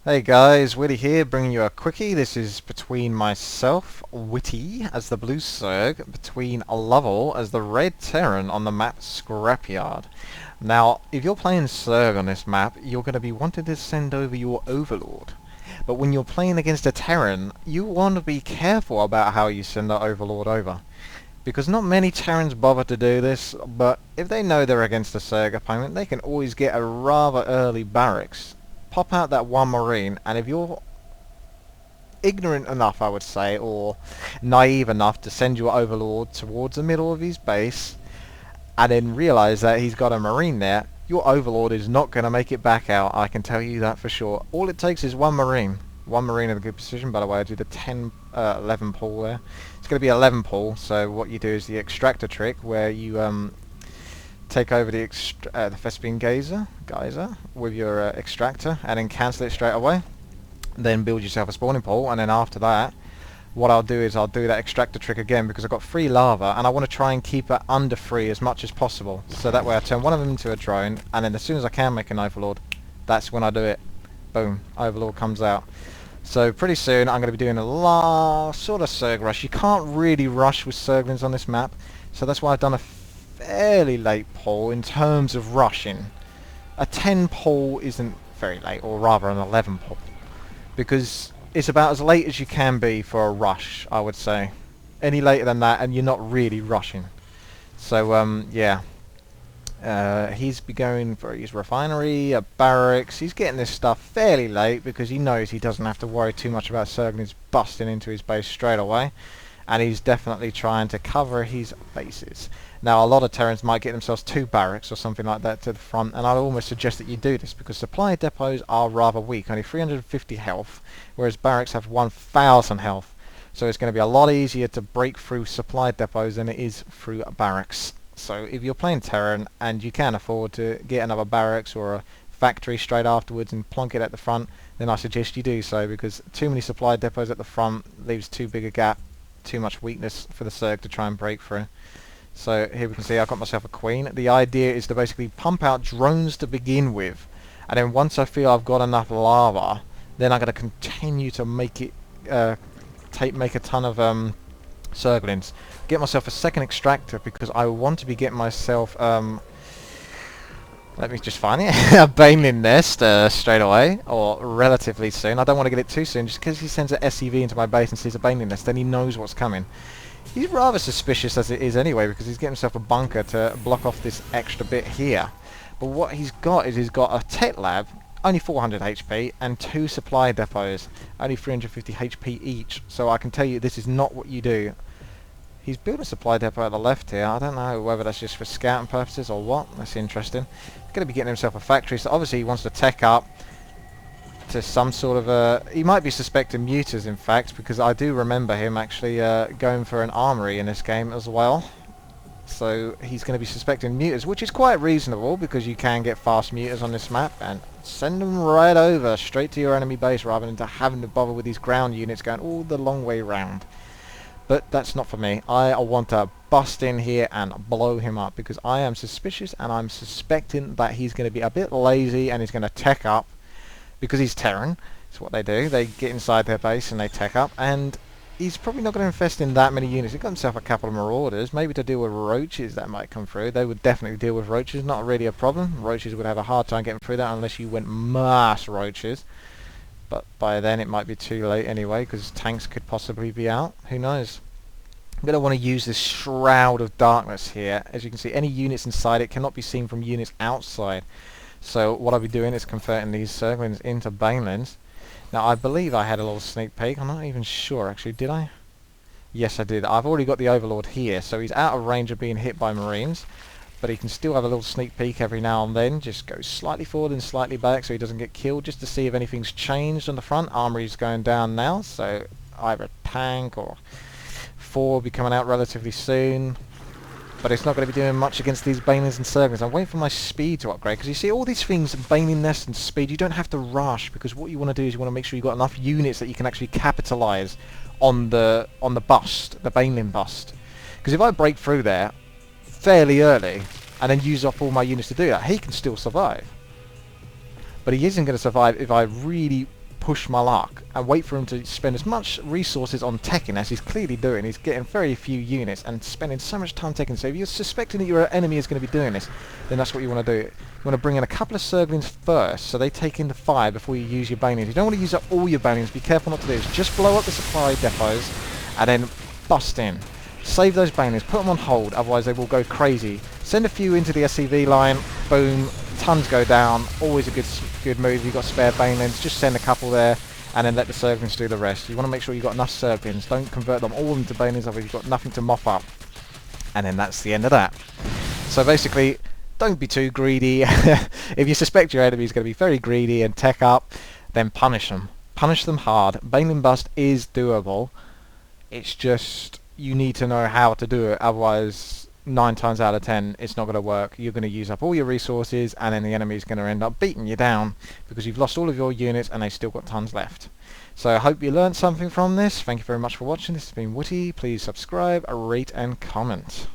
Hey guys, Witty here, bringing you a quickie. This is between myself, Witty, as the blue Zerg, between Luvall as the red Terran on the map Scrapyard. Now, if you're playing Zerg on this map, you're going to be wanting to send over your Overlord. But when you're playing against a Terran, you want to be careful about how you send that Overlord over. Because not many Terrans bother to do this, but if they know they're against a Zerg opponent, they can always get a rather early barracks. Pop out that one Marine, and if you're ignorant enough, I would say, or naive enough to send your Overlord towards the middle of his base, and then realise that he's got a Marine there, your Overlord is not going to make it back out, I can tell you that for sure. All it takes is one Marine. One Marine in a good position, by the way. I do the 11 pull there. It's going to be 11 pull, so what you do is the extractor trick, where you take over the Thespian geyser with your extractor and then cancel it straight away. Then build yourself a spawning pool, and then after that what I'll do is I'll do that extractor trick again, because I've got 3 lava and I want to try and keep it under 3 as much as possible. So that way I turn one of them into a drone, and then as soon as I can make an Overlord, that's when I do it. Boom, Overlord comes out. So pretty soon I'm going to be doing a sort of Zerg rush. You can't really rush with Zerglings on this map, so that's why I've done a fairly late pull in terms of rushing. A 10 pull isn't very late, or rather an 11 pull, because it's about as late as you can be for a rush, I would say. Any later than that and you're not really rushing. So yeah, he's be going for his refinery, a barracks. He's getting this stuff fairly late because he knows he doesn't have to worry too much about Zerglings busting into his base straight away, and he's definitely trying to cover his bases. Now, a lot of Terrans might get themselves 2 barracks or something like that to the front, and I'd almost suggest that you do this, because supply depots are rather weak, only 350 health, whereas barracks have 1000 health. So it's going to be a lot easier to break through supply depots than it is through barracks. So if you're playing Terran and you can afford to get another barracks or a factory straight afterwards and plonk it at the front, then I suggest you do so, because too many supply depots at the front leaves too big a gap, too much weakness for the Zerg to try and break through. So here we can see I've got myself a queen. The idea is to basically pump out drones to begin with, and then once I feel I've got enough lava, then I'm going to continue to make it make a ton of Zerglings. Get myself a second extractor, because I want to be getting myself let me just find it, a Baneling nest straight away, or relatively soon. I don't want to get it too soon, just because he sends an SCV into my base and sees a Baneling nest, then he knows what's coming. He's rather suspicious as it is anyway, because he's getting himself a bunker to block off this extra bit here. But what he's got is he's got a tech lab, only 400 HP, and 2 supply depots, only 350 HP each. So I can tell you this is not what you do. He's building a supply depot at the left here. I don't know whether that's just for scouting purposes or what. That's interesting. He's going to be getting himself a factory, so obviously he wants to tech up to some sort of a... He might be suspecting muters, in fact, because I do remember him actually going for an armory in this game as well. So he's going to be suspecting muters, which is quite reasonable, because you can get fast muters on this map, and send them right over, straight to your enemy base, rather than having to bother with these ground units going all the long way round. But that's not for me. I want to bust in here and blow him up, because I am suspicious, and I'm suspecting that he's going to be a bit lazy and he's going to tech up, because he's Terran. It's what they do. They get inside their base and they tech up, and he's probably not going to invest in that many units. He's got himself a couple of marauders, maybe to deal with roaches that might come through. They would definitely deal with roaches, not really a problem. Roaches would have a hard time getting through that unless you went mass roaches. But by then it might be too late anyway, because tanks could possibly be out. Who knows? I'm going to want to use this Shroud of Darkness here. As you can see, any units inside it cannot be seen from units outside. So what I'll be doing is converting these Zerglings into Banelings. Now I believe I had a little sneak peek. I'm not even sure actually. Did I? Yes, I did. I've already got the Overlord here, so he's out of range of being hit by Marines. But he can still have a little sneak peek every now and then. Just go slightly forward and slightly back so he doesn't get killed, just to see if anything's changed on the front. Armory's going down now, so either a tank or 4 will be coming out relatively soon. But it's not going to be doing much against these Banelings and Zerglings. I'm waiting for my speed to upgrade, because you see all these things, Baneling nest and speed, you don't have to rush, because what you want to do is you want to make sure you've got enough units that you can actually capitalise on the bust, the Baneling bust. Because if I break through there fairly early and then use up all my units to do that, he can still survive. But he isn't going to survive if I really push my luck and wait for him to spend as much resources on teching as he's clearly doing. He's getting very few units and spending so much time teching. So if you're suspecting that your enemy is going to be doing this, then that's what you want to do. You want to bring in a couple of Zerglings first, so they take into fire before you use your Banelings. You don't want to use up all your Banelings. Be careful not to do this. Just blow up the supply depots and then bust in. Save those Banelings, put them on hold, otherwise they will go crazy. Send a few into the SCV line, boom, tons go down. Always a good move. You've got spare Banelings, just send a couple there and then let the Zerglings do the rest. You want to make sure you've got enough Zerglings. Don't convert them all into Banelings, otherwise you've got nothing to mop up. And then that's the end of that. So basically, don't be too greedy. If you suspect your enemy is going to be very greedy and tech up, then punish them. Punish them hard. Baneling bust is doable. It's just you need to know how to do it, otherwise 9 times out of 10 it's not going to work. You're going to use up all your resources and then the enemy is going to end up beating you down because you've lost all of your units and they've still got tons left. So I hope you learned something from this. Thank you very much for watching. This has been WTii. Please subscribe, rate and comment.